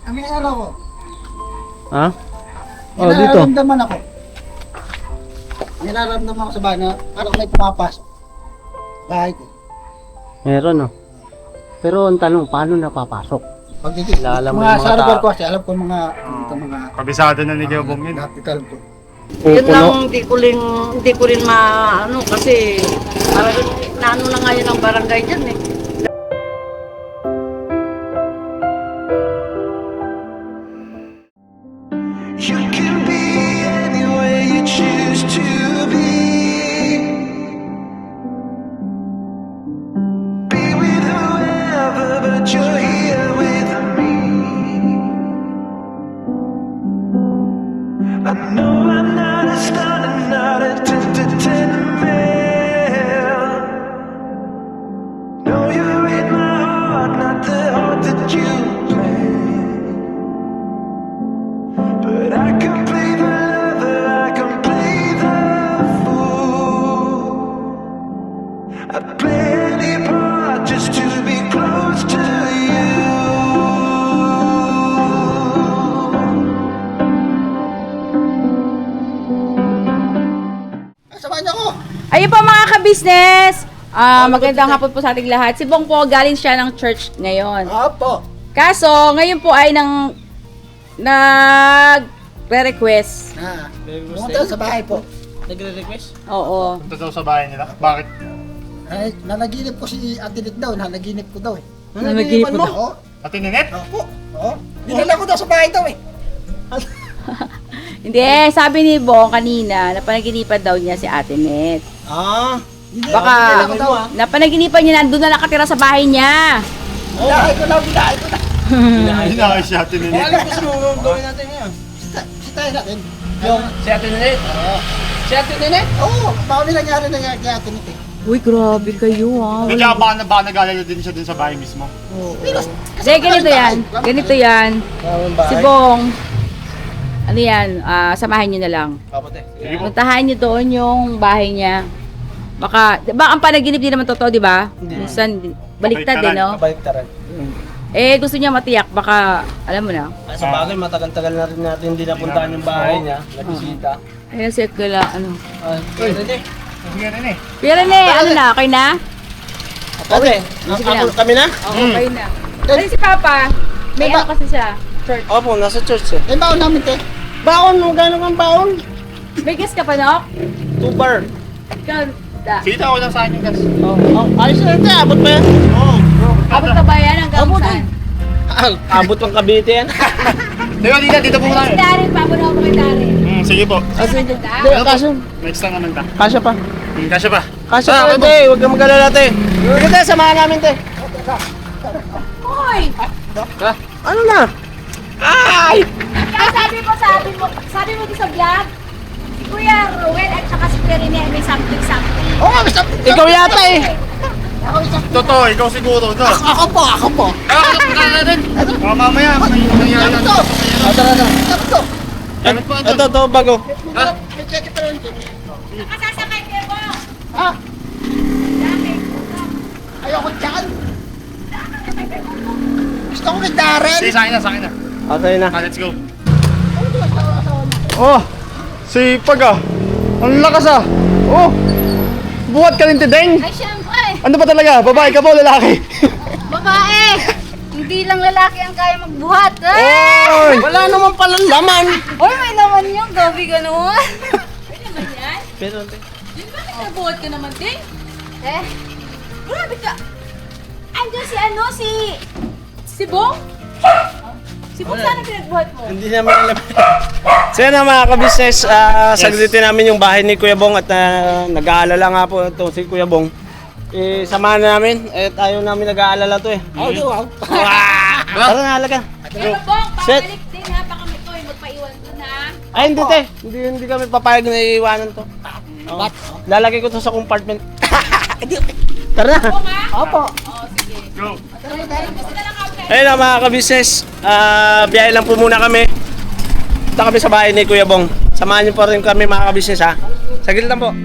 Ang ano ko. Ha? Oh, dito. Nararamdaman ako. May nararamdaman ako sa bahay na parang may pumapasok. Bahay ko. Meron, no? Pero ang tanong, paano napapasok? Pag Kilala mo mga yung mga sa lugar tao. ko kasi, alam ko mga, ito mga, Kabisado na ni Gabong yun. lahat ito alam ko. Yun lang, hindi ko rin maano kasi parang naano na nga yun ang barangay dyan eh. You can be anywhere you choose to be. Be with whoever, but you're here with me. I know I'm not a star, I'm not a 10 man. No, you're in my heart, not the heart that you play. But I can play the lover, I can play the fool. I'd play any part just to be close to you. Samahan niyo ako! Ayun po mga ka-business! Magandang hapon po sa ating lahat. Si Bong po, galing siya ng church ngayon. Opo! Kaso, ngayon po ay nag-re-request. Pumunta sa bahay po. Oo. Punta daw sa bahay nila. Bakit? Ay, nanaginip ko si Ate Lit daw, nanaginip ko daw eh. Nanaginip mo? Oo. Ate Ninette? Opo. Oo. Dinala ko daw sa bahay daw eh. Hindi, sabi ni Bong kanina, napanaginipan daw niya si Ate Net. Hindi, Baka, dinala ko daw. napanaginipan niya, nandun na nakatira sa bahay niya. Binahay ko lang, binahay ko lang. Hinakay si Ate Ninette. Alam ko sino gawin natin ngayon. Sitahin natin. Yung si Ate Ninette. Si Ate Ninette? Oo, baka may nangyari na kay Ate Lit eh. Uy, grabe kayo ah. Kaya baka nag-aalala din siya dun sa bahay mismo. Hindi, ganito yan. Ganito yan. Si Bong, ano yan, samahan niyo na lang. Kapote. Sige po. Puntahan niyo doon yung bahay niya. Baka, ang panaginip din naman totoo, di ba? Minsan, baliktad din, no? Kabaliktaran. Eh, gusto niya matiyak, baka, alam mo na. Sa bagay, matagal-tagal na rin natin hindi napuntahan yung bahay niya. Nabisita. Ayun, si Akila, ano. Pwede. Sige rin eh. Pero ne, ano na, okay na? Ate, Sige lang. kami na? Oo, okay na. Kasi si Papa, may ano kasi siya, church. Opo, nasa church eh. Eh, baon namin te. Baon, magkano kang baon? May gas ka pa, no? 2 bar. Ikaw, da. Sige ako lang sa akin yung gas. Ayos na ito, abot pa yan. Abot ka ba yan hanggang saan? Abot pang Cavite yan. Dito po Ay, si tayo. Darin, papunta ako kay Darin. Sige po. Hindi, Da? kaso, Next time naman ta. kasya pa. Kasya pa. Kasya pa, te. Huwag kang mag-alala, te. Sige, te, samahan namin, te. Hoy! Ano na? Ay! Kaya sabi mo din sa vlog, si Kuya Ruel at saka si Kuya Rene may something. Oo nga, may something. Ikaw yata eh. Ako may something. Totoo, ikaw siguro. No? Ako po, ako po. Mamaya, may nangyari Ano yan. to? Tara na. Ano to? Gamit po ito. Ito, bago. May check pa rin. Nakasasakay kayo mo! Ha? Dami! Ayoko dyan. Gusto ko kay Darren. Sige, sa akin na, sa akin na. Okay na. Let's go. Oh, sipag ah. Ang lakas ah. Oh, buhat ka rin, Tideng. Ay, syempre! Ano ba talaga? Babae ka po, lalaki? Babae! Hindi lang lalaki ang kaya magbuhat. Oy! Wala naman palang laman. Oy, may naman yung gabi gano'n. May naman yan? Pero, te. Yun ba nagbuhat ka naman, Ting? Eh, grabe ka. Andiyan si Bong? Si Bong sana pinagbuhat mo? Hindi namin alam. So yan mga ka-business, saglitin namin yung bahay ni Kuya Bong at nag-aalala nga po ito si Kuya Bong. Samahan namin at ayaw namin nag-aalala to eh. Wow. Tara na, halaga. Pero Bong, Set. pabalik din ha. Baka may toy, magpaiwan doon ha. Ay hindi te, hindi kami papayag na iiwanan to. Oh. Lalagay ko to sa compartment. Tara na. Bong ha? Opo. Oo, sige. Go. Gusto na lang kami. Ayun na mga ka-business, biyahe lang po muna kami. Punta kami sa bahay ni Kuya Bong. Samahan niyo pa rin kami mga ka-business ha. Saglit lang po.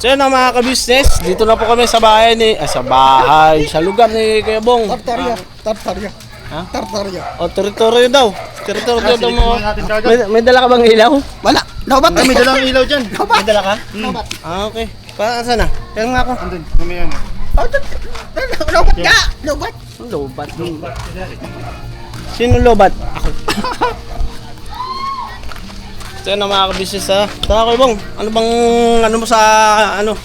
So yun ang mga ka-business, dito na po kami sa bahay sa lugar ni Kuya Bong. Tartarya. Tartarya. Ha? Tartarya. O, teritoryo daw. Teritoryo daw mo. natin kagad. May dala ka bang ilaw? Wala. Lobat. May dalang ilaw dyan. May dala ka? Lobat. Ah, okay. Saan na? Kaya nga ako. Andun, may ano. Oh, lobat ka. Lobat. Lobat. Sino lobat? Ako. So yun ang mga ka-business ha. Tara Kuya Bong, ano mo sa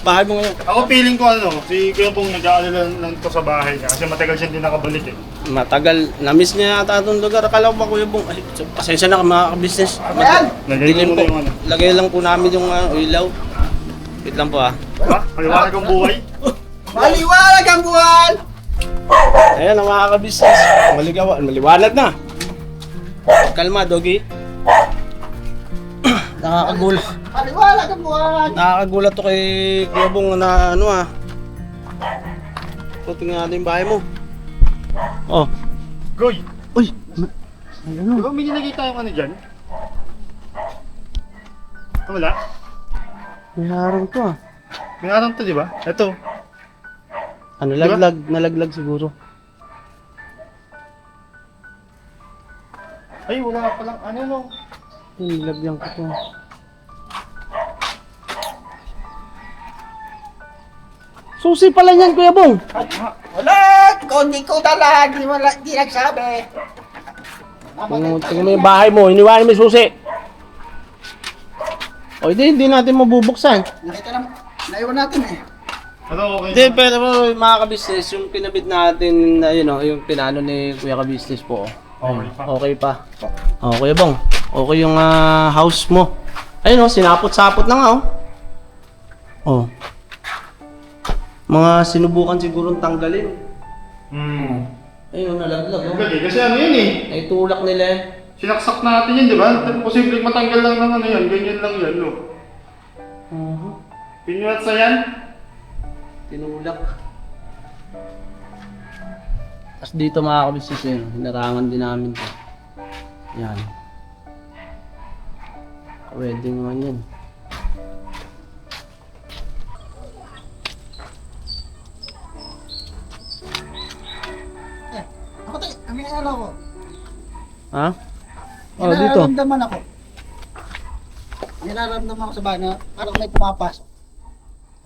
bahay mo ngayon? Ako feeling ko si Kuya Bong nag-aalala lang to sa bahay niya kasi matagal siya hindi nakabalik eh. Matagal, na-miss niya yata itong lugar. Akala ko ba Kuya Bong? Ay, pasensya na mga ka-business. Lagay Dilim mo po. na yung ano. Lagay lang po namin yung ilaw. Wait lang po ha. Ha? Maliwanag ang buhay. Maliwanag ang buwan. Ayan ang mga ka-business. Maliwanag na. Kalma, Doggy. Nakakagulat. Maliwanag ang buwan. Nakakagulat to kay Kuya Bong na So, tingnan natin yung bahay mo. Oh. Goy! Uy! Di ba may nilagay tayong ano dyan? Wala? May harang to ah. May arang to di ba? Ito. Nalaglag siguro. Ay, wala pa lang. Ano? Nilagyan ko to. Susi pala niyan, Kuya Bong. Wala. Kundi ko talaga. Di nagsabi. Tingnan mo yung bahay mo, iniwanan mo yung susi. O hindi natin mabubuksan. Nakita naman. Naiwan natin eh. Ano, okay. Hindi, pero mga ka-business, yung kinabit natin na yung pinano ni Kuya ka-business po. Okay pa. Okay pa. Kuya Bong, okay yung house mo. Ayun sinapot-sapot na nga oh. Mga sinubukan sigurong tanggalin. Ayun, nalaglag Galing, kasi ano yun eh. Naitulak nila eh. Sinaksak natin yun, di ba? Posibleng matanggal lang ng ano yan. Ganyan lang yan, no? Pinulat sa yan? Tinulak. Tapos dito mga kabisnes hinarangan din namin to. Yan. Wedding naman yan. Ako tayo. May ano ko. Ha? May Oh, dito. nararamdaman ako. May nararamdaman ako sa bahay na parang may pumapasok.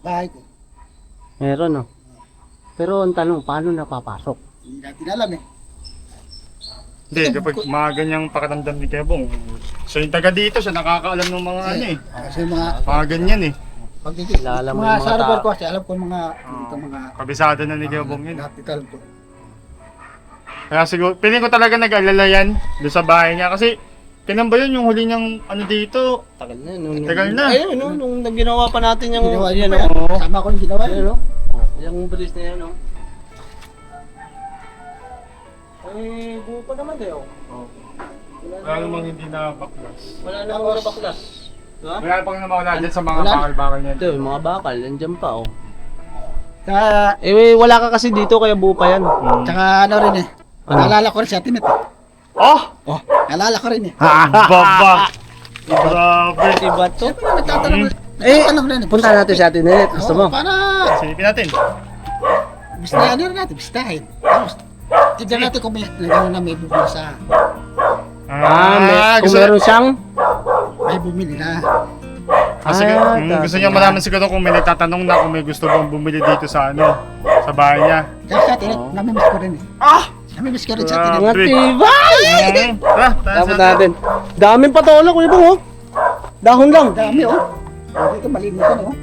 Bahay ko. Meron Pero ang tanong, paano napapasok? Hindi natin alam eh. Hindi, kapag mga ganyang pakiramdam ni Kebong, siya yung taga dito, siya nakakaalam ng mga ano eh. Kasi mga Mga ganyan eh. pagdikit. Kilala mo Mga yung mga sa harbor tao. ko kasi alam ko mga dito mga Kabisado na ni Kebong yun. napital ko. Kaya siguro, piling ko talaga nag-alala yan doon sa bahay niya. Kasi, kailan ba yun yung huli niyang ano dito? Tagal na. Tagal na. Ayun, nung ginawa pa natin yung... Ginawa niyo yan, pa yan. oh. Sama ko yung ginawa Ayun, yun. yung bridge na yan, Ay, buo pa naman eh, Wala namang hindi na baklas. Wala namang nabaklas. Diba? Wala pang namawala dyan sa mga Wala. bakal-bakal niya. Ito, yung mga bakal, nandyan pa, Tsaka, wala ka kasi dito, kaya buo pa yan. tsaka ano rin eh. Naalala ko rin si Ate Net. Oh! Oh, naalala ko rin eh. Baba! Grabe! Diba to? Siyempre na nagtatanong rin. Ano rin, punta natin sa atin, gusto mo? Para, Silipin natin. bistahin rin natin, bistahin. Tapos, tignan natin kung may, na may bumili sa, Kung meron siyang... may bumili na. Kasi gusto niya malaman siguro kung may nagtatanong na kung may gusto bang bumili dito sa sa bahay niya. Kaya si Ate Net, namimiss ko rin eh. Namimiss ko rin si Ate Net. Mga tibay! Tara, Tapos natin. Daming patola, Kuya Bong, Dahon lang. Dami oh. Dito malinisan oh.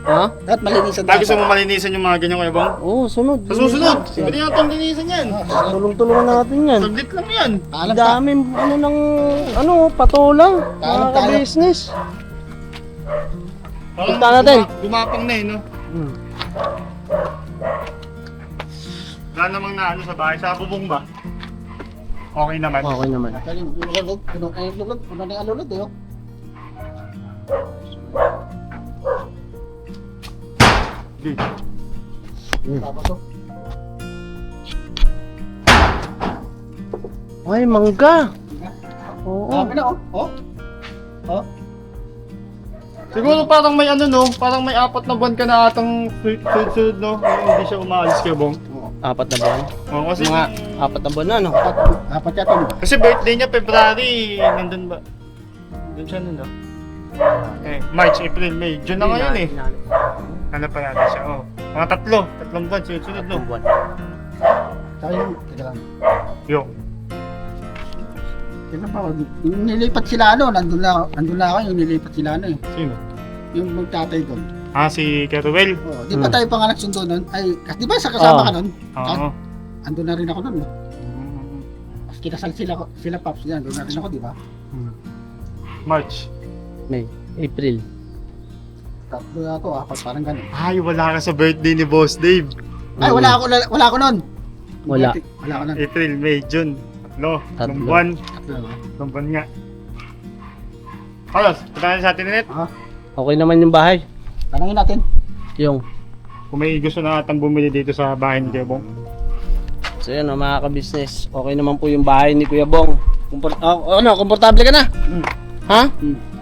Ha? Dapat malinisan Gusto mo malinisan yung mga ganyan Kuya Bong? Oo, sunod. Sa susunod, pwede natin linisan yan. Tulong-tulungan natin yan. Saglit lang yan. Alam ka. Daming patola. Paalam Mga tayo. business. Parang Punta natin. Gumapang na eh, no? Wala namang naano sa bahay. Sa bubong ba? Okay naman. Okay naman. Kaya yung lulod, puno na yung alulod eh oh. Di. Tapos oh. Ay, mangga. Oo. Dami na oh. Oh. Oh. Siguro parang may ano no, parang may 4 na buwan ka na atang sunod no, hindi siya umaalis Kuya Bong. 4 na buwan. Oo, kasi Mga 4 na buwan na, no? Dapat yata mo. kasi birthday niya February, nandun ba? Nandun siya nun no? March, April, May, June na ngayon eh. Ano pa natin siya, oh. Mga 3 buwan, sunod no? Tsaka yung, teka lang. Yo. Kailan pa ako? Yung nilipat sila nandun na ako yung nilipat sila Sino? Yung magtatay doon. Si Keruel. Oo, di pa tayo pa nga nagsundo nun? Ay, di ba sa kasama ka nun? Oo. Andun na rin ako nun. Mas kinasal sila Paps yan, andun na rin ako, di ba? March. May, April. 3 na ako, 4, parang ganun. Ay, wala ka sa birthday ni Boss Dave. Ay, wala ako nun. Wala. Wala ako nun. April, May, June. 3 Tatlo. buwan. 3 3 buwan nga. Carlos, punta natin sa atin ulit. Okay naman yung bahay. Tanangin natin. Yung. Kung may gusto na atang bumili dito sa bahay ni Kuya Bong. So yan, mga ka-business. Okay naman po yung bahay ni Kuya Bong. Komportable ka na? Ha?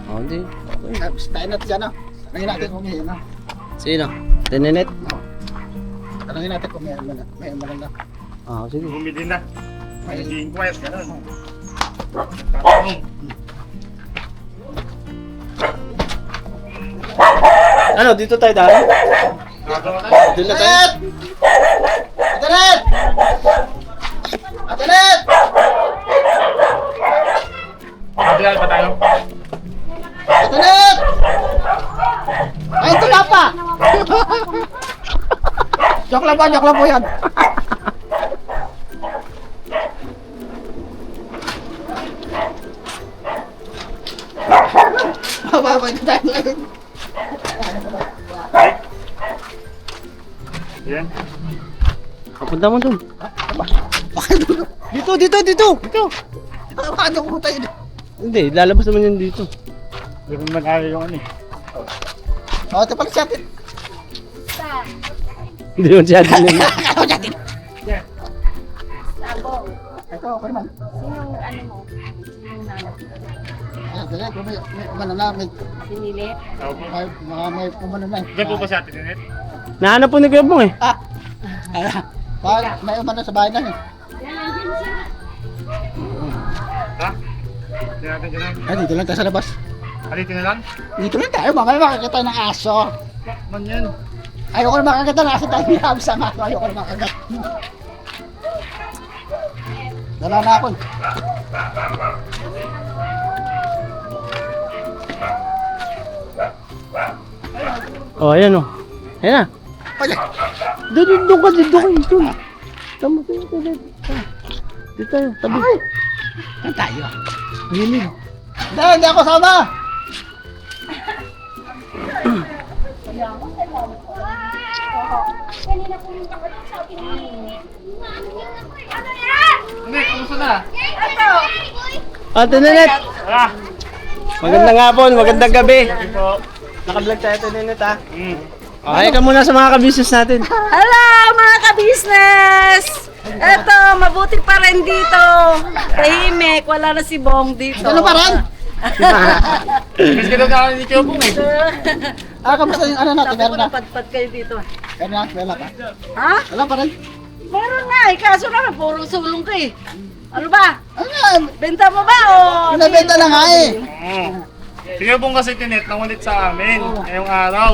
Oh, hindi. Okay. Tayo natin dyan, Tanangin natin kung may ano. Sino? Tininet? Tanangin natin kung may ano na. Sige. Bumili na. May inquire ka nun. Ano, dito tayo dahil? Doon na tayo? Atanet! Atanet! Kabilang pa tayo. Atanet! Ay, ito na pa! Joke lang po yan. Bababay na tayo ngayon. Yan. Kapunta mo doon. Bakit? Dito! Bakit ako tayo? Hindi, lalabas naman yun dito. Hindi ko naman ayaw yung ano eh. Ito pala si atin. Hindi mo siya din yun. Ako si atin. Sabong. Ito, okay naman. Sinong ano mo? Sinong nanay? Dali, kung may umano na, may Sinili? umano na. Diyan po ba sa atin ulit? Nahanap po ni Kuya Bong eh. May umano sa bahay na eh. Ha? Hindi natin dyan lang. Ay, dito lang tayo sa labas. Dito na lang? Dito lang tayo, mamaya makakita ng aso. Man yan. Ayoko na makakita ng aso dahil may sa aso. Ayoko na makagat. Dala na ako. Oh, ayan o. Ayan na. Ay, Doon ka. Tama tayo. Dito tayo, tabi. saan tayo? Ayun yun. Hindi ako sama. Kanina pumunta ko doon, sabi ni ano yan? Hindi, kumusta na? Ito! Ate Nenet. Ah! Magandang hapon, magandang gabi. Po. Naka-vlog tayo Ate Nenet ha. Okay ka muna sa mga ka-business natin. Hello mga ka-business! Eto, mabuti pa rin dito. Tahimik, wala na si Bong dito. Ano pa rin? Mas ka daw na ni Kuya Bong eh. Kamusta yung ano natin? Sabi ko Meron na? na padpad kayo dito. Meron na? Wala pa? Ha? Wala pa rin? Meron nga eh, kaso naman puro sulong ka eh. Ano ba? Ano nga? Benta mo ba o? Pinabenta na nga eh. Si Kuya Bong kasi tinet nang ulit sa amin ngayong araw.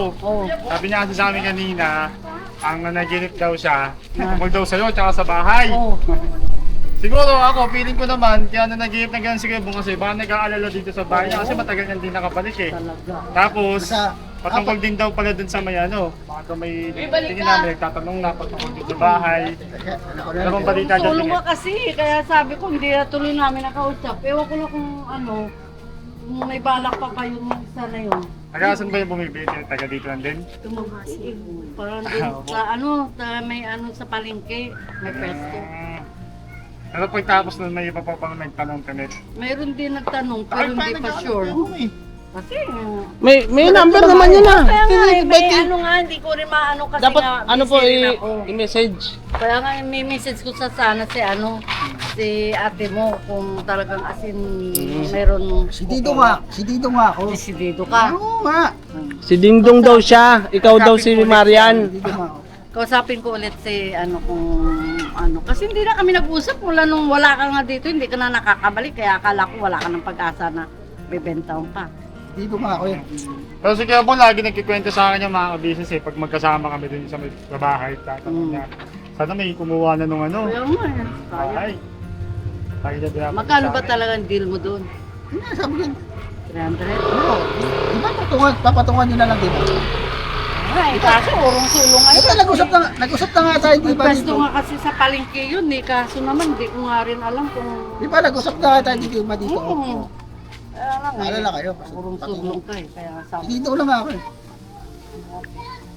Sabi niya kasi sa amin kanina, ang naginip daw siya, tungkol daw sa'yo tsaka sa bahay. Siguro ako, feeling ko naman, kaya na nag-iip na ganun si Kuya Bong kasi baka nag-aalala dito sa bahay niya kasi matagal nang din nakabalik eh. Tapos, patungkol din daw pala dun sa may ano, baka daw may tingin namin, nagtatanong na patungkol dito sa bahay. Ano bang balita dyan? Sulong ka kasi, kaya sabi ko hindi na tuloy namin nakausap. Ewan ko na kung ano, kung may balak pa kayo ng isa na yun. Nagasan ba yung bumibili? Taga dito lang din? Tumabas eh. Parang din sa ano, may ano sa palengke, may pwesto. Pero pagtapos nun may iba pa pang nagtanong Tenet. Mayroon din nagtanong pero hindi pa sure. Kasi May number naman yun ha. kaya nga eh, may ano nga, hindi ko rin maano kasi Dapat nga ano po busy rin ako. i-message. Kaya nga may message ko sa sana si ano, si ate mo kung talagang asin meron. Si Dido nga ako. Si Dido ka. Oo nga. Si Dingdong daw siya, ikaw daw si Marian. Dido nga ako. Kausapin ko ulit si kung kasi hindi na kami nag-usap mula nung wala ka nga dito, hindi ka na nakakabalik kaya akala ko wala ka ng pag-asa na bibenta mo pa. Dido nga ako yun. Pero si Kuya Bong lagi nagkikwento sa akin yung mga business eh, pag magkasama kami dun sa bahay, tatanong niya, sana may kumuha na nung ano. Kaya nga yan. Ay. Lagi niya binabanggit Magkano sa ba akin. talaga ang deal mo doon? Hindi, sabi ko, 300? oo. Di ba papatungan nyo na lang, di ba? Ay, kaso urong-sulong Di ba nag-usap na nga tayo, di ba Pwesto dito? nga kasi sa palengke yun eh, kaso naman di ko nga rin alam kung... Di ba nag-usap na nga tayo dito ba dito? Oo. Kaya lang eh, Alala kayo. urong-sulong ka eh, kaya sabi. Dito lang ako eh.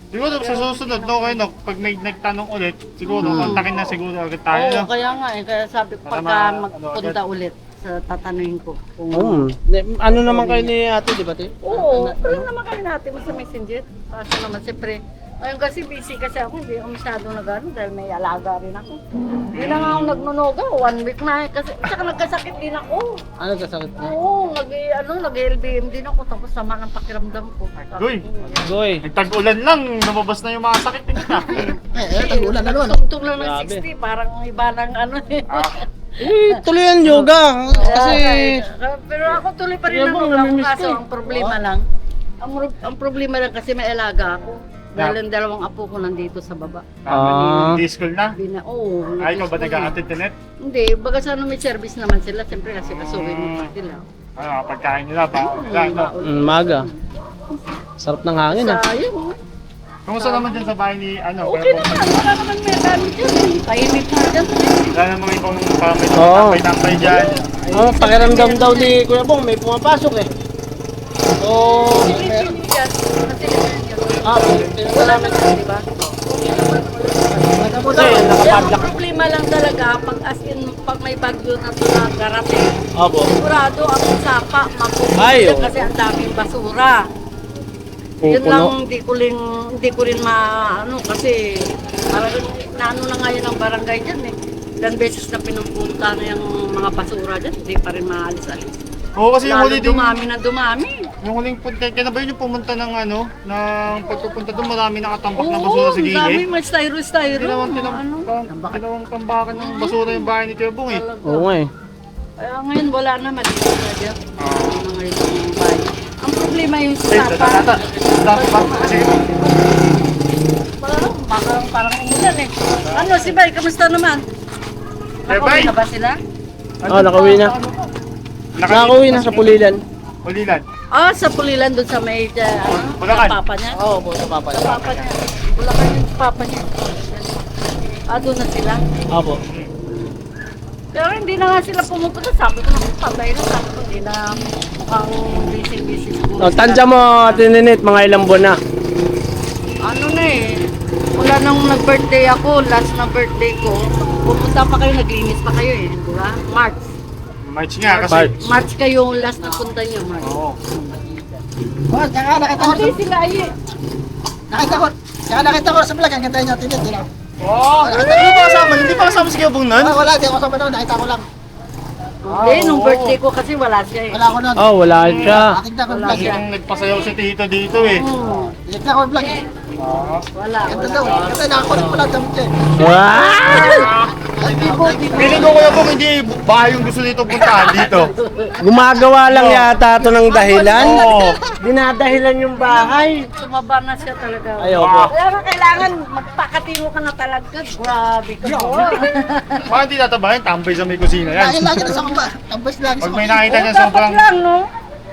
Siguro sa susunod, no, kayo, no, pag may nagtanong ulit, siguro, kontakin na siguro agad tayo. Oo, no? kaya nga eh, kaya sabi ko Para pagka ma- magpunta ulit, sa tatanungin ko kung... Ano naman kayo ni ate, di ba, te? Oo, pero naman kayo natin mo sa messenger. Kaso naman, siyempre, ngayon kasi busy kasi ako, hindi ako masyadong nag-ano dahil may alaga rin ako. Hindi na nga ako nagnunoga, 1 week na eh, kasi tsaka nagkasakit din ako. Ano kasakit mo? Oo, nag-LBM din ako, tapos sama ng pakiramdam ko. Goy, Goy. nagtag-ulan lang, lumabas na yung mga sakit din ka. Tag-ulan na naman. Tugtog lang ng Grabe. 60, parang iba ng ano eh. Tuloy ang yoga. Kasi, Pero ako tuloy pa rin Kaya ang bang ulam ko, namimiss kaso ko ang problema lang, ang problema lang kasi may alaga ako. Dahil ang dalawang apo ko nandito sa baba. Ah. Di-school na. Oo. Ay, ikaw ba nag-a-attend net? Hindi, baga sana may service naman sila. Siyempre kasi kasuhin mo pa sila. Ano, pagkain nila, baon nila, no? maga. Sarap ng hangin ah. Sayang. Kumusta naman dyan sa bahay ni, ano, Okay Kuya Bong? naman, wala naman may dami dyan. Tahimik na dyan. Wala namang ibang may Oo. tambay-tambay dyan. Pakiramdam daw ni Kuya Bong, may pumapasok eh. So, Silipin dyan. Kasi yun. wala Wala naman, di ba? Kasi nakapadlock. Ang problema lang talaga, pag as in, pag may bagyo na darating, Opo. sigurado ang sapa, Ay, mapupunta oo. kasi ang daming basura. Yun lang Pupuno. hindi ko rin maano kasi parang naano na nga yun ang barangay dyan eh. Ilang beses na pinupunta na yung mga basura dyan, hindi pa rin maalis-alis. Oo, kasi yung Lalo huli din, dumami na dumami. yung huling punta, kaya na ba yun yung pumunta ng ano, ng pagpupunta doon, marami nakatambak na basura sa ang dami, gilid. may styro-styro. Hindi naman Ano? tinawang tambakan ng basura yung bahay ni Kuya Bong eh. Oo nga eh. Kaya ngayon wala na, maliit na dyan. Ano ngayon yung bahay. Ang problema yung Ay, sapa. dami pa. Sige po. Parang umulan eh. Ano, si Bay, kamusta naman? Bay! Nakauwi na ba sila? Oh, nakauwi na. Nakauwi na sa Pulilan. Pulilan. Ah, sa Pulilan doon sa may Bulacan. sa papa niya. Oo, po sa papa. Sa papa niya. Bulacan yung papa niya. Ah, doon na sila. Opo. Pero hindi na nga sila pumupunta. Sabi ko na, patay na. Sabi ko, hindi na mukhang busy siguro. Oh, tansya mo, Ate Ninit, mga ilang buwan na. Ano na eh. Mula nung nag-birthday ako, last na birthday ko, pumunta pa kayo, naglinis pa kayo eh. Di ba? March. March nga kasi. March kayo last na punta niyo, March. Oo. Oh, nakita ko. Hindi sila ay Nakita ko sa vlog. Ang ganda niya. Tinit. Oh, hindi pa kasama si Kuya Bong nun? Wala. Di ako sa doon. Nakita ko lang. Hindi, nung birthday ko kasi wala siya eh. Wala ako nun. Oh, wala siya. Nakita ko yung vlog. Kasi nung nagpasayaw si Tito dito eh. Nakita ko yung vlog. Wala. Ganda daw. Kasi nakakulit pala damit eh. Wow! Feeling ko Kuya Bong hindi bahay yung gusto nito puntahan dito. Gumagawa lang yata ito ng dahilan. Oo. Dinadahilan yung bahay. Sumaba na siya talaga. Ayoko. Kaya nga kailangan magpakatino ka na talaga. Grabe ka po. Baka hindi tatabahin, tambay sa may kusina yan. Dahil lagi na sa kamba. Tambas lagi sa Pag may kamba. nakita niya Dapat sobrang... lang, no?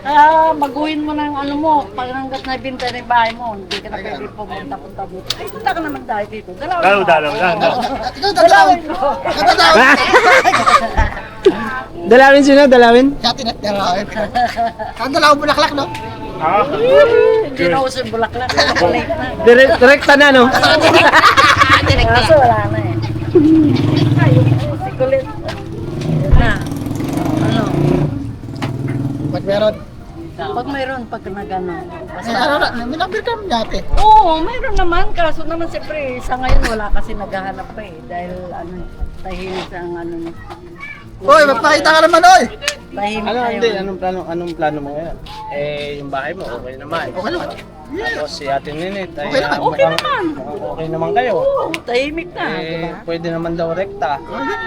Kaya baguhin mo na yung ano mo. Pag hanggat na ibinta na yung bahay mo, hindi ka na pwede pumunta-punta dito. Ay, punta ka naman dahil dito. Dalaw lang. Ito, dadalawin. Dadalawin. Dalawin sila, dalawin. Kaya tinit. Dadalawin. Ang dalawang bulaklak, no? Ah, Hindi na uso yung bulaklak. Balik na. Direkta na, no? Kaso wala na eh. Ay, si kulit. Na. Ano? Ba't meron? Pag mayroon, pag nagano. May number kami dati. Oo, mayroon naman. Kaso naman siyempre, sa ngayon wala kasi naghahanap pa eh. Dahil tahimik ang niya. Oy, magpakita ka naman, oy! Tahimik Ano, na hindi, yun. anong plano mo ngayon? Yung bahay mo, okay naman. Okay naman. Tapos si Ate Ninit, ay, Okay naman. Okay naman. Okay naman kayo. Oo, tahimik na. Diba? Pwede naman daw rekta.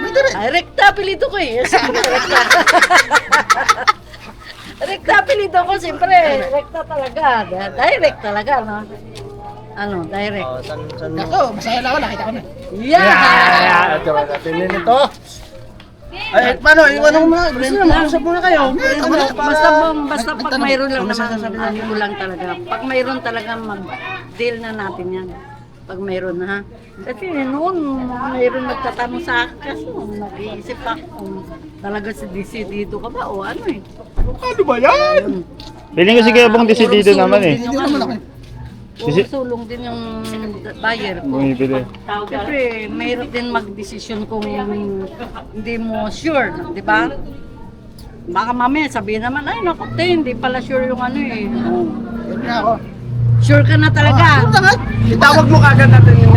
May rin. Ay, rekta, apelido ko eh. Siyempre, rekta. Rekta, apelido ko, siyempre. Rekta talaga. Direct talaga, no? Direct. Oh, san mo? Ako, masaya na ako, nakita ko na. Yeah! Ito, Ate Ninit, oh. Ay, paano? Iwan mo na. Gusto na, mag-usap muna kayo. Basta pag mayroon lang naman, ano ko lang talaga. Pag mayroon talaga, mag-deal na natin yan. Pag mayroon na, ha? Kasi noon, mayroon nagtatanong sa akin, kasi nag-iisip ako kung talaga si decidido ka ba o ano eh. Ano ba yan? Feeling ko si Kuya Bong decidido naman eh. Hindi naman ako. Sulong din yung buyer ko. Bumibili. Siyempre, mahirap din mag-desisyon kung hindi mo sure, di ba? Baka mamaya sabihin naman, ay naku, hindi pala sure yung ano eh. Yun nga ako. Sure ka na talaga. Itawag mo kagad natin yung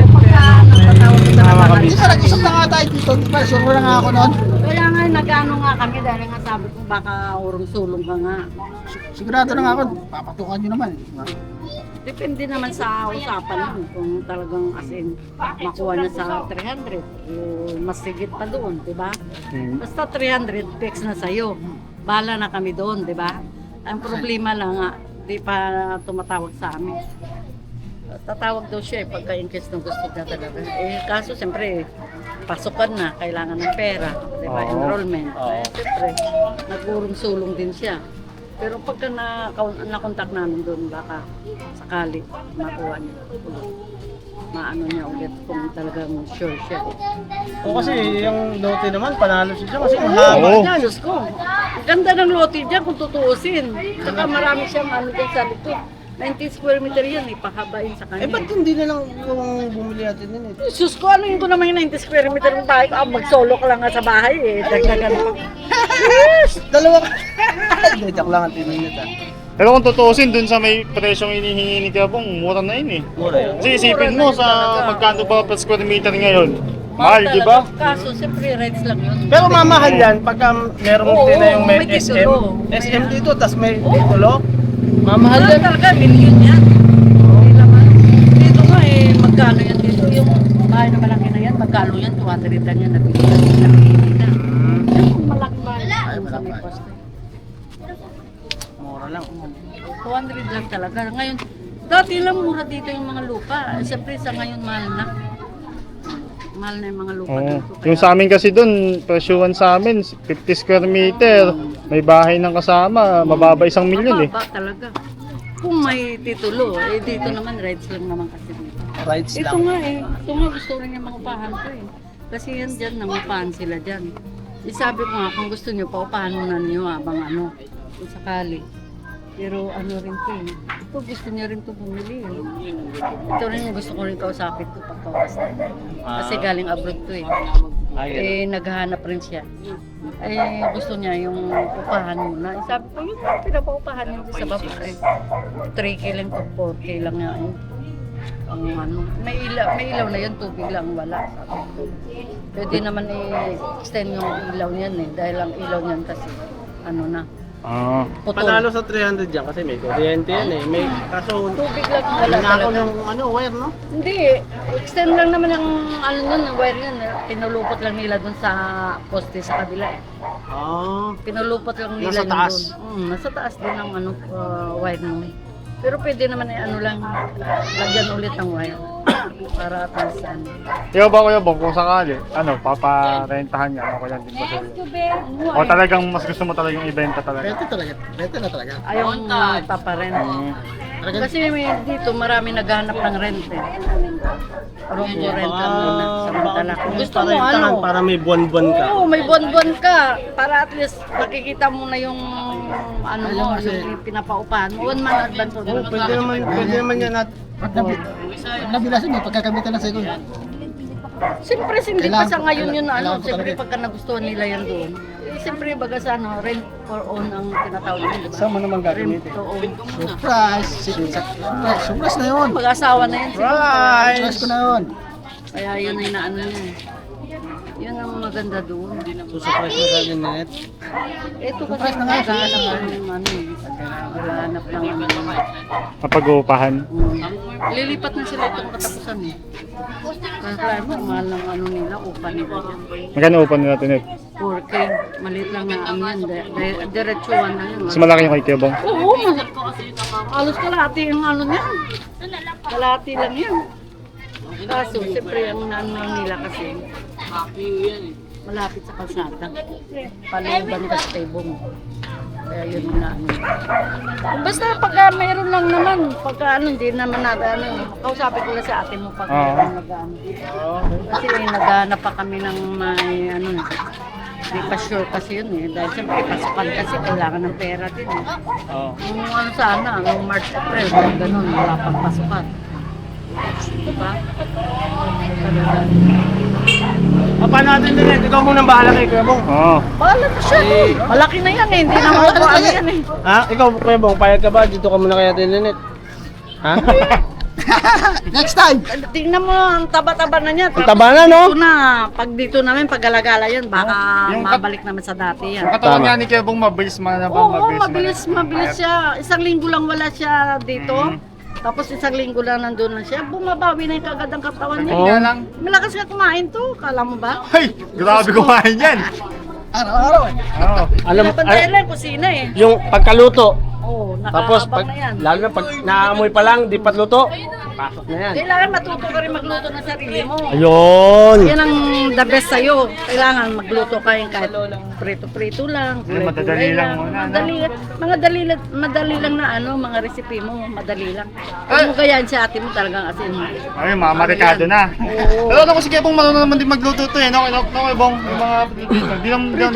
Napatawag kita na talaga. Hindi pa nag-usap na nga tayo dito. Di ba, sure mo na nga ako noon. Kaya nga, nag-ano nga kami dahil nga sabi ko baka urong-sulong ka nga. Sigurado na nga ako, papatukan nyo naman. Depende naman sa usapan nun kung talagang as in makuha niya sa 300 o mas sigit pa doon, di ba? Basta 300 fix na sa'yo. Bahala na kami doon, di ba? Ang problema lang nga, di pa tumatawag sa amin. Tatawag daw siya pagka in case nung gusto niya talaga. Kaso siyempre, pasukan na, kailangan ng pera, di ba? Oo. Enrollment. Siyempre, nagurong-sulong din siya. Pero pagka na-contact namin doon, baka sakali makuha niya ulit. Maano niya ulit kung talagang sure siya. O kasi yung lote naman, panalo siya kasi ang haba Oo. niyan. Diyos ko, ang ganda ng lote dyan kung tutuusin. Saka marami siyang ano dyan sa likod. 90 square meter yan, ipahabain sa kanya. Ba't hindi na lang yung bumili natin din eh? Sus ko, ano yun ko naman yung 90 square meter ng bahay? Mag-solo ka lang nga sa bahay eh. Dagdagan pa. Dalawa ka. Hindi, joke lang ang tininit ah. Pero kung tutuusin dun sa may presyong inihingi ni Kuya Bong, mura na yun eh. Mura yun. Kasi isipin mo Mura na yun sa talaga. magkano ba per square meter ngayon. Mahal, di ba? talaga. Kaso, siyempre, rights lang yun. Pero mamahal yan pagka meron Oo, din na yung may may SM. titulo. SM dito, tas may titulo. Mamahal Mahal yan. talaga, million yan. Hindi naman. Dito nga eh, magkano yan dito? Yung bahay na malaki na yan, magkano yan? 200 lang yan, nabili na. Yung malaking bahay na yung sa may poste. Mura lang. 200 lang talaga. Ngayon, dati lang mura dito yung mga lupa. Siyempre sa ngayon mahal na. Mahal na yung mga lupa Oo. dito. Yung sa amin kasi dun, presyuhan sa amin, 50 square meter. May bahay ng kasama, mababa 1 milyon eh. Mababa talaga. Kung may titulo, dito naman rights lang naman kasi dito. Rights Ito lang. nga eh. Ito nga gusto rin yung mga upahan ko eh. Kasi yan dyan, nangupahan sila dyan. Sabi ko nga, kung gusto nyo, paupahan muna niyo habang ano, kung sakali. Pero ano rin to eh. Ito gusto niya rin to bumili eh. Ito rin yung gusto ko rin kausapin to pagkawas na. Kasi galing abroad to eh. Naghahanap rin siya. Gusto niya yung upahan muna. Sabi ko, yung pinapaupahan niya sa babae. 3K lang to, 4K lang nga yun. Ang ano, may ilaw na yun, tubig lang wala. Sabi ko. Pwede naman i-extend yung ilaw niyan eh. Dahil ang ilaw niyan kasi, ano na, Ah. putol. Panalo sa 300 dyan kasi may kuryente yan eh. May, kaso, Tubig lang wala nanakaw talaga. ng ano, wire no? Hindi, extend lang naman ang ano nun, ang wire yun. Pinulupot lang nila dun sa poste sa kabila eh. Ah. Pinulupot lang nila Nasa yun taas? dun. Nasa taas din ang ano, wire nun. Pero pwede naman ano lang, lagyan ulit ng wire. Para at least ano. Ikaw ba Kuya Bong, kung sakali, paparentahan niya, ano kaya din ba sa'yo? O talagang mas gusto mo talagang ibenta talaga? Rete talaga. Rete na talaga. Ayaw paparent. Kasi may dito marami naghahanap ng rent eh. Room for rent lang muna samantala. Kung gusto mo ano, para may buwan-buwan ka. oo, may buwan-buwan ka para at least nakikita mo na yung ano mo, yung pinapaupahan mo. 1 month advance. Oh, pwede naman yan at Pag nabilasan mo, pagkakamitan na sa ikaw. Siyempre, hindi pa Kailangan sa ko- ngayon yun kailangan ano. ko Siyempre, talaga. pagka nagustuhan nila yan doon. Siyempre, baga sa ano, rent for own ang tinatawag nila, di ba? Saan mo naman Rent gagamitin? to own. Surprise! Surprise na yun! Mag-asawa na yan. Surprise ko na yun! Kaya yun ay naano niya. Yun ang maganda doon. Susurprise mo sa akin, Net. Ito kasi naghahanap ng ano eh. Naghahanap ng ano. Mapag-uupahan. Lilipat na sila itong katapusan eh. Kaya mo, mahal ng ano nila, upa nila yan. Magkano upan nila tinet? 4K, maliit lang na ano yan. Diretsuhan na yun. Mas malaki yung kay Kuya Bong. Oo, halos kalahati yung ano niyan. Kalahati lang yan. Kaso, siyempre, ang ano lang nila kasi, malapit sa kalsada. Paluban kasi kay Bong. Kaya yun na ano. Basta pagka mayroon lang naman, pagka ano, hindi naman ano, kausapin ko lang sa atin mo pag mayroon nag-ano. Kasi naghanap pa kami ng may ano, hindi pa sure kasi yun eh. Dahil siyempre pasukan kasi kailangan ng pera din eh. Yung ano sana, yung March, April, ganun, wala pang pasukan. Diba? Paano natin din, Net? Ikaw munang bahala kay Kuya Bong. Oo. Bahala na siya. Malaki na yan eh, hindi na makuha yan eh. Ha? Ikaw, Kuya Bong, payag ka ba? Dito ka muna kaya din, Net. Ha? Next time! Tingnan mo, ang taba-taba na niya. Ang taba na, no? Ito na, pag dito namin, pag galagala yan, baka Yung mabalik naman sa dati yan. Yung katawan Tama. nga ni Kuya Bong mabilis man na ba? Oo, mabilis siya. Isang linggo lang wala siya dito. Tapos isang linggo lang nandun lang siya. Bumabawi na yung kagad ang katawan niya. Kaya lang. Malakas ka kumain to, kala mo ba? Ay! Grabe kumain yan! Araw-araw eh. Oo. Alam, Pinapantayan lang yung kusina eh. yung pagkaluto. Oo, Tapos, nakahabang pag, na yan. lalo na pag naamoy pa lang, di patluto, pasok na yan. Kailangan matuto ka rin magluto ng sarili mo. Ayun! Yan ang the best sa'yo. Kailangan magluto ka yung kahit prito-prito lang, Yung madadali lang muna, no? madali lang na ano, mga recipe mo, madali lang. Kung mo gayaan sa ate mo talagang asin. Ay, mga marikado na. Pero ano ko si Kuya Bong marunong naman din magluto to eh. No, Kuya Bong, yung mga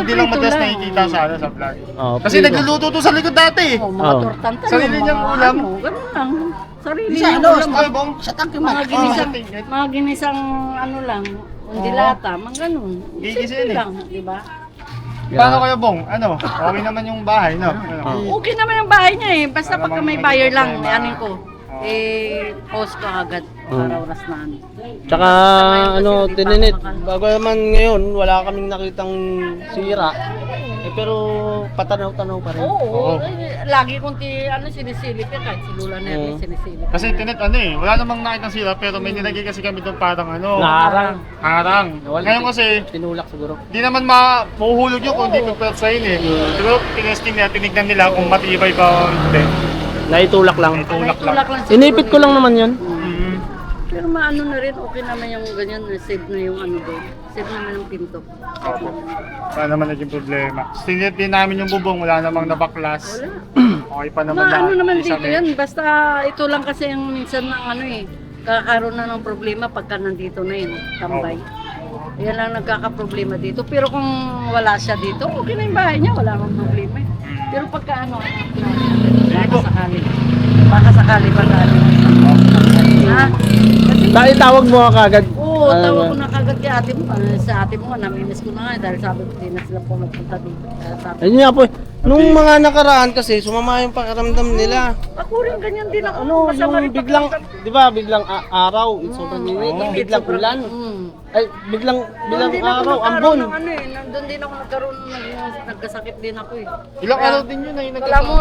di lang madalas lang. nakikita sa ano sa vlog. Oh, Kasi nagluluto to sa likod dati. Oh, mga Oh. tortanta. Sarili niyang ulam. Ganun lang. Sarili Isa, niyang ano, ulam. Kuya Bong, Sa tangke Mga man. ginisang, tingit. mga ginisang ano lang, undilata, mga ganun. Gigisin Simple eh. lang, di ba? paano Kuya Bong? Ano? Okay naman yung bahay, no? Ano? Okay naman yung bahay niya eh. Basta Para pagka may mga buyer lang, problema. anin ko. Eh, post ko agad para oras na ano. Tsaka ano, Tininet, bago naman ngayon, wala kaming nakitang sira. Eh pero patanaw-tanaw pa rin. Oo, lagi kong sinisilip yan kahit si Lula na Oo. sinisilip. Kasi tinet ano eh, wala namang nakitang sila pero may nilagay kasi kami doon parang ano, Naharang. harang. Wala. Ngayon kasi, Tinulak siguro. di naman mahuhulog yun kung di pagpwersahin eh. Siguro tinesting nila, tinignan nila kung matibay ba o hindi. Naitulak lang. Tulak lang. Tulak lang siguro Inipit ko nila. lang naman yun. Mm. Pero maano na rin, okay naman yung ganyan, save na yung ano doon. Save naman yung pinto. Opo. Wala naman naging problema. Tinit din namin yung bubong, wala namang nabaklas. Okay pa naman Ano naman isa dito yan, basta ito lang kasi yung minsan ng ano eh, kakaroon na ng problema pagka nandito na yun, tambay. Yan lang nagkakaproblema dito. Pero kung wala siya dito, okay na yung bahay niya, wala namang problema eh. Pero pagka ano, baka sakali ba ano. Ha? Kasi, Tawag mo ka agad. oo, tawag ko na kagad kay ate mo. Sa ate mo, namimiss ko na nga dahil sabi ko, di na sila pumunta dito. Kaya sabi Ayun nga po. Nung mga nakaraan kasi, sumama yung pakiramdam nila. ako rin ganyan din ako. Ano, Masama rin yung biglang, pakiramdam. di ba, biglang araw, sobrang init, tapos biglang ulan. Ay, biglang Doon din ako araw, nagkaroon ambon. ng ano eh, nandun din ako nagkaroon, nagkasakit din ako eh. Ilang araw din yun ay Wala mo,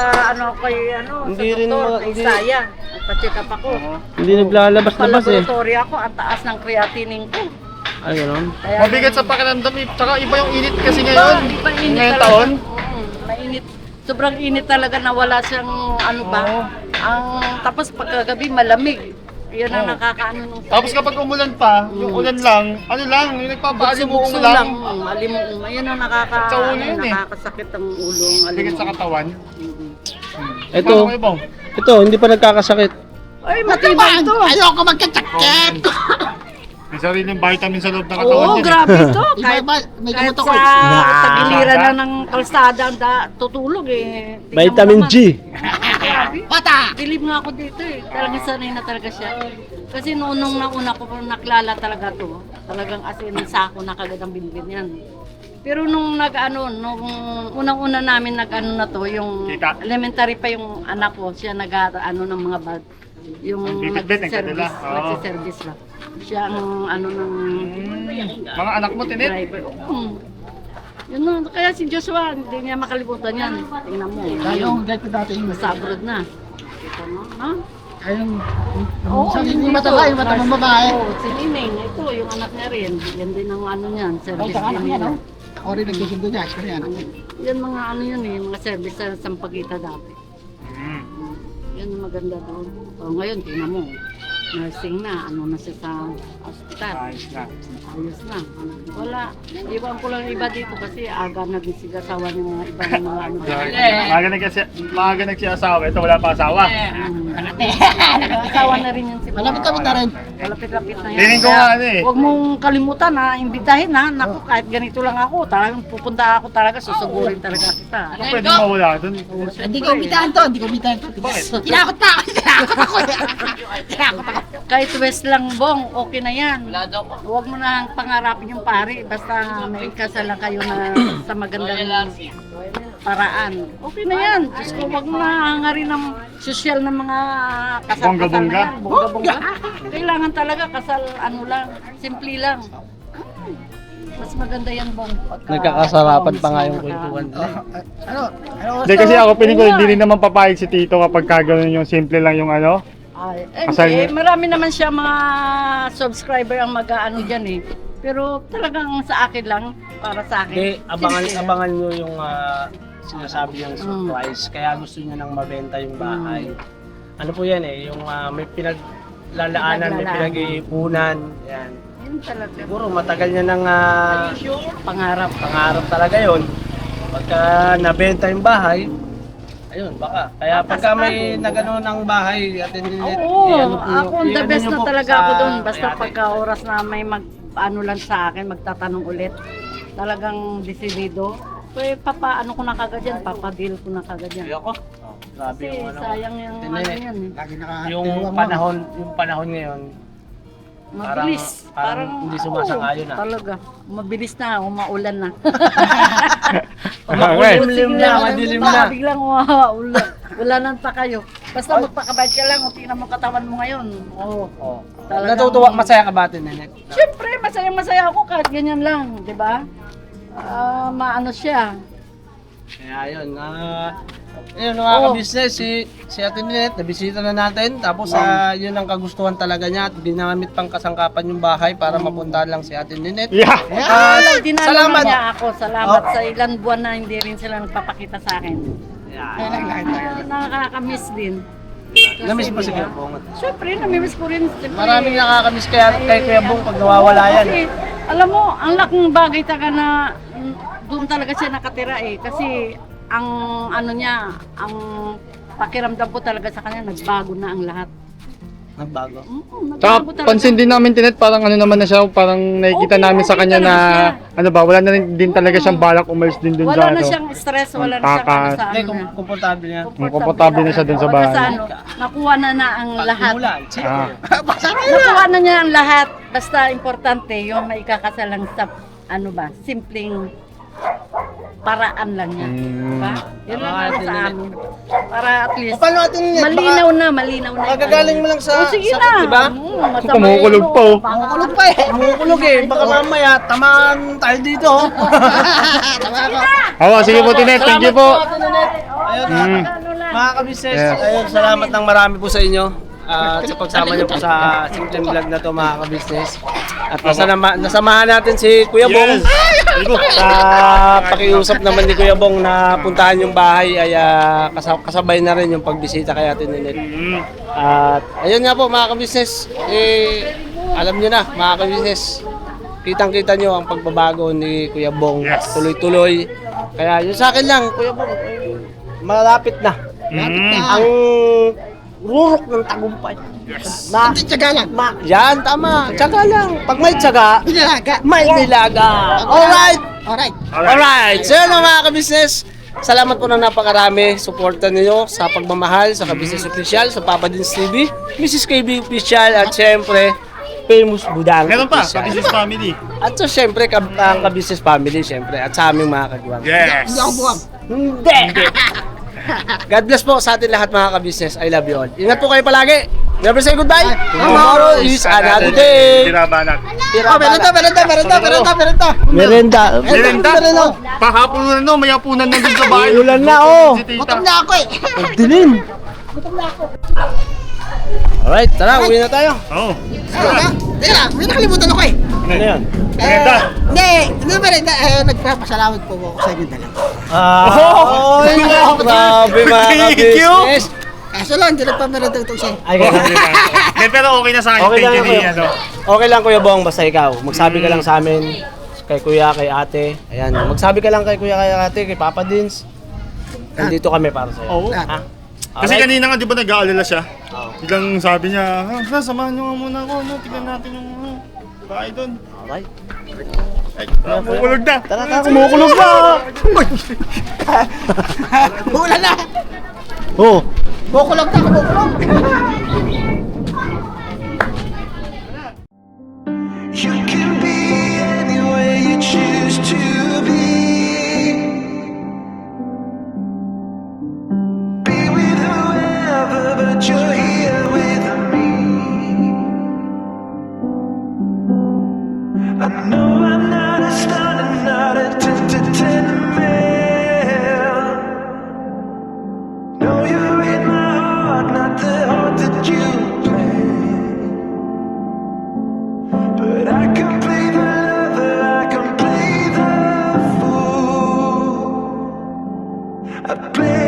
ano kay ano, Hindi sa rin doktor, mga- kay hindi- Saya. Nagpa-check up ako. Hindi naglalabas-labas eh. Laboratory ako, ang taas ng creatinine ko. Ay, gano'n. Kaya, Mabigat sa pakiramdam eh. Tsaka iba yung init kasi ngayon. Iba init Ngayong talaga. taon. Mainit. Sobrang init talaga na wala siyang ano ba. Ang tapos pagkagabi malamig. Yan ang nakakaano nung Tapos kapag umulan pa, yung ulan lang, ano lang, yung nagpapaalimong bukso lang. lang. Alimuong. Yan ang Sa ulo yun eh. nakakasakit ang ulo. Ang Bigat sa alimuong. katawan. Ito, Paano Kuya Bong? ito, hindi pa nagkakasakit. Ay, matibay ito. Ayoko magkachakit! May sariling vitamin sa loob ng Oo, katawan niya. grabe ito. Kahit, May kahit gamot ako. sa tagiliran na ng kalsada, tutulog eh. Tingnan mo Vitamin naman. G. Grabe. Bata! Believe nga ako dito eh. Talagang sanay na talaga siya. Kasi noong nauna ko parang naklala talaga to. Talagang as in sako na kagad ang binibin yan. Pero nung nung unang-una namin nag-ano na to, yung Kita. elementary pa yung anak ko, siya nag-ano ng mga bag. Yung Bibit-bit ang kanila. nagsiservice, Oo. nagsiservice lang. Siya ang ano ng Mga anak mo, Tinet? driver. Yun na, kaya si Joshua, hindi niya makalimutan yan. Tingnan mo. Yung dito dati yung Nasa abroad na. Ito no? Ha? Ayun, Oo, sa yun yung dito. mataba, yung matabang babae. Oo, si Nining, ito, yung anak niya rin. Yan din ang ano niyan, Ay, service sa anak din niya, nila. no? Ako rin nagsusundo niya, ako rin anak niya. Yan mga ano yun eh, mga service sa Sampaguita dati. Mm. Yan ang maganda doon. O ngayon, tingnan mo, nursing na, ano na siya sa hospital. Ayos na. Ayos na. Wala. Iwan ko lang iba dito kasi aga nagsigasawa ng mga iba ng mga ano. Maaga nagsiasawa. Ito wala pa asawa. Asawa na rin yun si Malapit kami na rin. Malapit-lapit na yan. Feeling ko nga ano eh. Huwag mong kalimutan na imbitahin ha. Naku, kahit ganito lang ako, talagang pupunta ako talaga, susugurin talaga kita. Ano pwede mawala doon? Hindi ko umitahan to, hindi ko umitahan to. Bakit? Tinakot pa ako, tinakot ako. Tinakot ako. Kahit west lang, Bong, okay na yan. Huwag mo na pangarapin yung pari, basta may kasala kayo na sa magandang paraan. Okay na yan. Diyos ko, huwag mo na hangarin ng sosyal ng mga kasal-kasal Bongga-bongga? na yan. Bongga-bongga. Kailangan talaga kasal, ano lang, simple lang. Mas maganda yan, Bong. Nagkakasarapan pa nga yung kwentuhan. Ano? Ano? Hindi kasi ako piling ko hindi rin naman papayag si Tito kapag kagano'n yung simple lang yung ano. Ay, Kasal hindi, niya? marami naman siya mga subscriber ang mag-ano dyan eh. Pero talagang sa akin lang, para sa akin. Hindi, abangan, simple. abangan nyo yung sinasabi yung surprise. Kaya gusto nyo nang mabenta yung bahay. Ano po yan eh, yung may pinaglalaanan, may pinag-iipunan. Yan. Yun talaga. Siguro matagal niya nang Pangarap. pangarap talaga yon. Pagka nabenta yung bahay, ayun, baka. Kaya pagka may nagano ng bahay at hindi Oo, ako the ano best nyo na po talaga sa ako doon. Basta Ayate. pagka oras na may ano lang sa akin, magtatanong ulit. Talagang desidido. Pwede papaano ko na kagad yan, papadil ko na kagad yan. Ayoko. Grabe Kasi yung ano. sayang yung Hindi. ano yan eh. Lagi Yung nakakatiluan mo. panahon ngayon, Mabilis. parang hindi sumasang-ayon, oo, ah. Talaga. Mabilis na, umaulan na. madilim na, madilim na. Biglang ulan. Ulanan pa kayo. Basta magpakabayad ka lang, o tingnan mo katawan mo ngayon. Oo. Oh. Talagang- Natutuwa, masaya ka ba ate, Nenek? Siyempre, masaya-masaya ako kahit ganyan lang, di ba? Maano siya. Kaya yun, yun mga ka-business, si Ate Ninette, nabisita na natin. Tapos yun ang kagustuhan talaga niya at ginamit pang kasangkapan yung bahay para mapuntahan lang si Ate Ninette. Yeah! Dinalaman salamat. niya ako. Salamat sa ilang buwan na hindi rin sila nagpapakita sa akin. Nakaka-miss din. Kasi, Namiss mo si di ba? Kuya Bong. Siyempre, namimiss ko rin. Siyempre, Maraming nakakamiss kay Kuya Bong pag nawawala yan. Kasi, alam mo, ang laking bagay talaga na doon talaga siya nakatira eh. Kasi ang ano niya, ang pakiramdam ko talaga sa kanya, nagbago na ang lahat. Nagbago. Tsaka Nagbago talaga. pansin din namin Tinet, parang ano naman na siya, parang nakikita Okay, namin sa okay kanya na talaga ano ba, wala na rin din talaga siyang balak umalis din dun Wala sa na ano. siyang stress, wala na siyang ano sa Hindi, ano na. komportable niya. Komportable na siya dun sa Kumbaga bahay. ano, nakuha na ang lahat. Umulan. Ah. Nakuha na niya ang lahat. Basta importante yung maikakasalang sa ano ba, simpleng paraan lang niya. Diba? Yun lang ano sa amin. Para at least Paano Ate Ninette? malinaw na. yung Magagaling mo lang sa Oh, sige sakit, na. diba? Masama Kumukulog yun, pa, oh. baka- Kumukulog pa eh. Kumukulog eh. Baka mamaya, tamaan tayo dito. oh. Awa, sige po Tinet, thank you po. Ayun, Mm. Ano lang. mga ka-business, Yeah. ayun, salamat ng marami po sa inyo. At sa pagsama niyo po sa simpleng vlog na to mga ka-business. At nasamahan natin si Kuya Bong. Sa pakiusap naman ni Kuya Bong na puntahan yung bahay ay kasabay na rin yung pagbisita kay Ate Ninette. At ayun nga po mga ka-business, alam niyo na mga ka-business, kitang-kita niyo ang pagbabago ni Kuya Bong. Yes. Tuloy-tuloy. Kaya yun sa akin lang, Kuya Bong, malapit na. Ang rurok ng tagumpay. Yes. Na, Hindi tiyaga lang. yan, tama. Tsaga lang. Pag may tsaga, Nilaga. may nilaga. Alright. Alright. Alright. So yun mga ka-business. Salamat po na napakarami. Suporta niyo sa pagmamahal sa Ka-Business Official, sa Papa Dins TV, Mrs. KB Official, at syempre, Famous Budang Meron pa, Official. Ka-Business Family. At so syempre, ang Ka-Business Family, syempre, at sa aming mga kagwang. Yes! Hindi ako buwag. Hindi! God bless po sa atin lahat mga ka-business. I love you all. Ingat po kayo palagi. Never say goodbye. Tomorrow is another day. Tirabanat. Merenda. Merenda. Merenda? Pahapon na no, may hapunan na dun sa bahay. Ulan na, oh. Si tita. Gutom na ako eh. Dilim. Alright, tara, uwi na tayo. Oo. Teka, may nakalimutan ako eh. Ano yan? Merenda. Hindi merenda. Nagpapasalamat po ako sa inyo dalawa. Oh, grabe mga ka-business. Kaso lang, hindi nagpamerenda ito siya. Ay, Hindi, pero okay na sa akin. Okay lang, Thank you, kuya. ano. Okay lang Kuya Bong, basta ikaw. Magsabi ka lang sa amin, kay Kuya, kay Ate. Ayan, magsabi ka lang kay Kuya, kay Ate, kay Papa Dins. Nandito kami para sa'yo. Oo. Ha? Kasi Alright? kanina nga, di ba nag-aalala siya? Oo. Biglang sabi niya, samahan niyo nga muna ako, no? Tignan natin yung bahay doon. Alright. Ay, kukulog na. Tara, kumukulog na! Ulan na. Oh, Kukulog na, kukulog. You can be anywhere you choose to be. Be with whoever, but you're here with me. I know I'm not a star and not a 10 male. No, you're in my heart, not the heart that you play. But I can play the lover, I can play the fool. I play